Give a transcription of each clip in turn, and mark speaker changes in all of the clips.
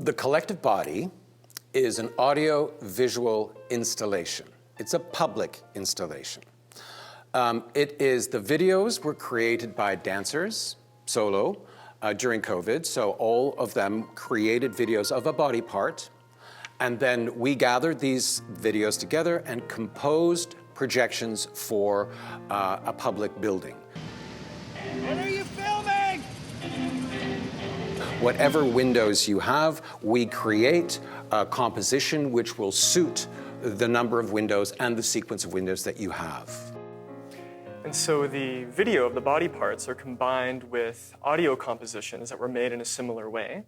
Speaker 1: The collective body is an audio-visual installation. It's a public installation. The videos were created by dancers, solo, during COVID, so all of them created videos of a body part, and then we gathered these videos together and composed projections for a public building.
Speaker 2: What are you filming?
Speaker 1: Whatever windows you have, we create a composition which will suit the number of windows and the sequence of windows that you have.
Speaker 3: And so the video of the body parts are combined with audio compositions that were made in a similar way.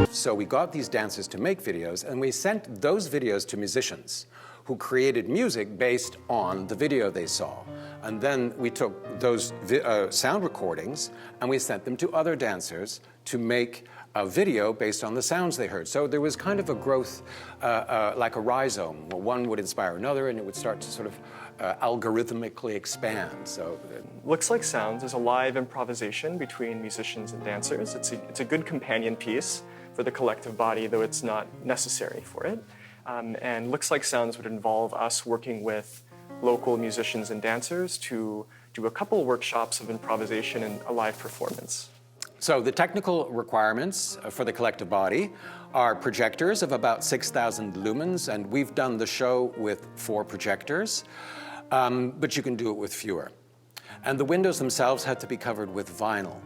Speaker 1: So we got these dancers to make videos, and we sent those videos to musicians who created music based on the video they saw. And then we took those sound recordings and we sent them to other dancers to make a video based on the sounds they heard. So there was kind of a growth like a rhizome, where one would inspire another and it would start to sort of algorithmically expand. So
Speaker 3: Looks Like Sounds is a live improvisation between musicians and dancers. It's a good companion piece for the collective body, though it's not necessary for it. And Looks Like Sounds would involve us working with local musicians and dancers to do a couple workshops of improvisation and a live performance.
Speaker 1: So the technical requirements for the collective body are projectors of about 6,000 lumens, and we've done the show with 4 projectors, but you can do it with fewer. And the windows themselves had to be covered with vinyl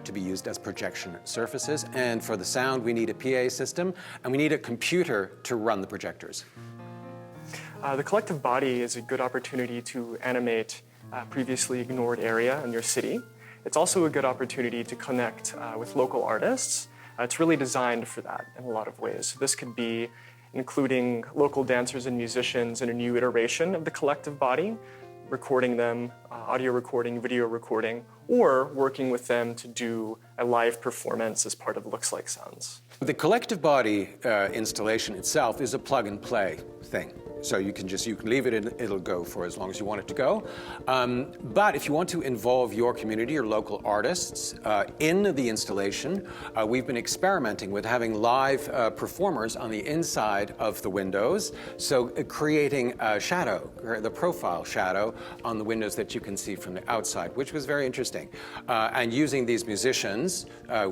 Speaker 1: to be used as projection surfaces, and for the sound we need a PA system, and we need a computer to run the projectors.
Speaker 3: The collective body is a good opportunity to animate a previously ignored area in your city. It's also a good opportunity to connect with local artists. It's really designed for that in a lot of ways. So this could be including local dancers and musicians in a new iteration of the collective body, recording them, audio recording, video recording, or working with them to do a live performance as part of Looks Like Sounds.
Speaker 1: The collective body installation itself is a plug-and-play thing. So you can leave it and it'll go for as long as you want it to go. But if you want to involve your community or local artists in the installation, we've been experimenting with having live performers on the inside of the windows. So creating a shadow, the profile shadow on the windows that you can see from the outside, which was very interesting. And using these musicians,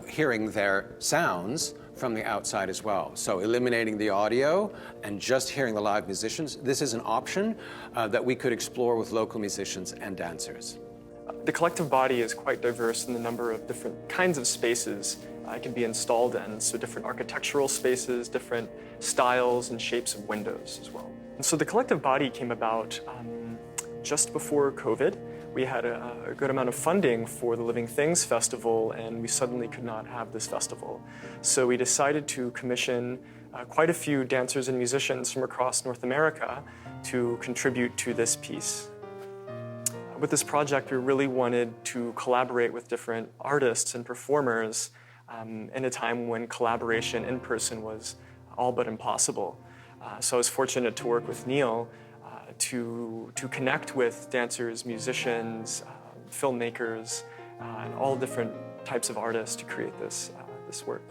Speaker 1: hearing their sounds from the outside as well. So eliminating the audio and just hearing the live musicians. This is an option that we could explore with local musicians and dancers.
Speaker 3: The collective body is quite diverse in the number of different kinds of spaces it can be installed in. So different architectural spaces, different styles and shapes of windows as well. And so the collective body came about just before COVID. We had a good amount of funding for the Living Things Festival, and we suddenly could not have this festival. So we decided to commission quite a few dancers and musicians from across North America to contribute to this piece. With this project, we really wanted to collaborate with different artists and performers in a time when collaboration in person was all but impossible. So I was fortunate to work with Neil to connect with dancers, musicians, filmmakers, and all different types of artists to create this work.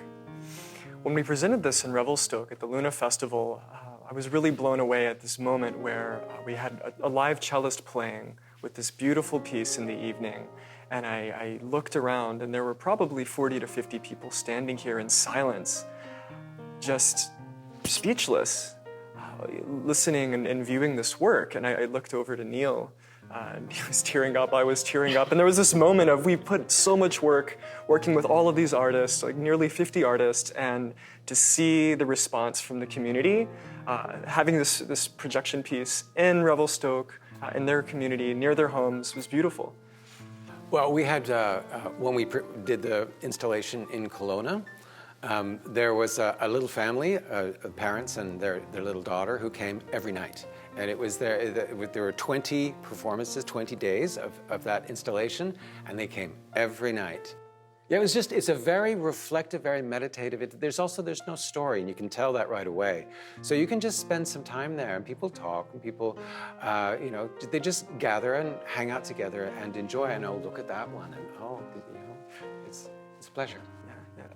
Speaker 3: When we presented this in Revelstoke at the Luna Festival, I was really blown away at this moment where we had a live cellist playing with this beautiful piece in the evening. And I looked around and there were probably 40 to 50 people standing here in silence, just speechless, listening and viewing this work. And I looked over to Neil, and he was tearing up, I was tearing up. And there was this moment of, we put so much work working with all of these artists, like nearly 50 artists, and to see the response from the community, having this projection piece in Revelstoke, in their community, near their homes, was beautiful.
Speaker 1: Well, we had, when we did the installation in Kelowna, there was a little family, parents and their little daughter, who came every night. And it was there were 20 performances, 20 days of that installation, and they came every night. Yeah, it's a very reflective, very meditative. There's no story, and you can tell that right away. So you can just spend some time there, and people talk, and people, they just gather and hang out together and enjoy. And oh, look at that one, and it's a pleasure.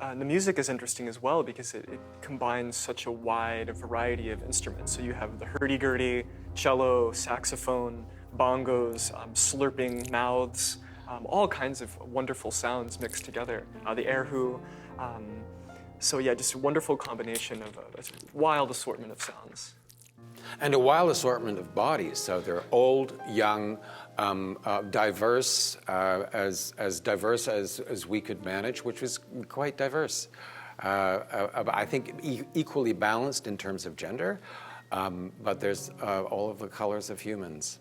Speaker 3: Yeah. The music is interesting as well because it combines such a wide variety of instruments. So you have the hurdy-gurdy, cello, saxophone, bongos, slurping mouths, all kinds of wonderful sounds mixed together. The air who. So yeah, just a wonderful combination of a wild assortment of sounds.
Speaker 1: And a wild assortment of bodies. So they're old, young, diverse, as diverse as we could manage, which was quite diverse. I think equally balanced in terms of gender, but there's all of the colors of humans.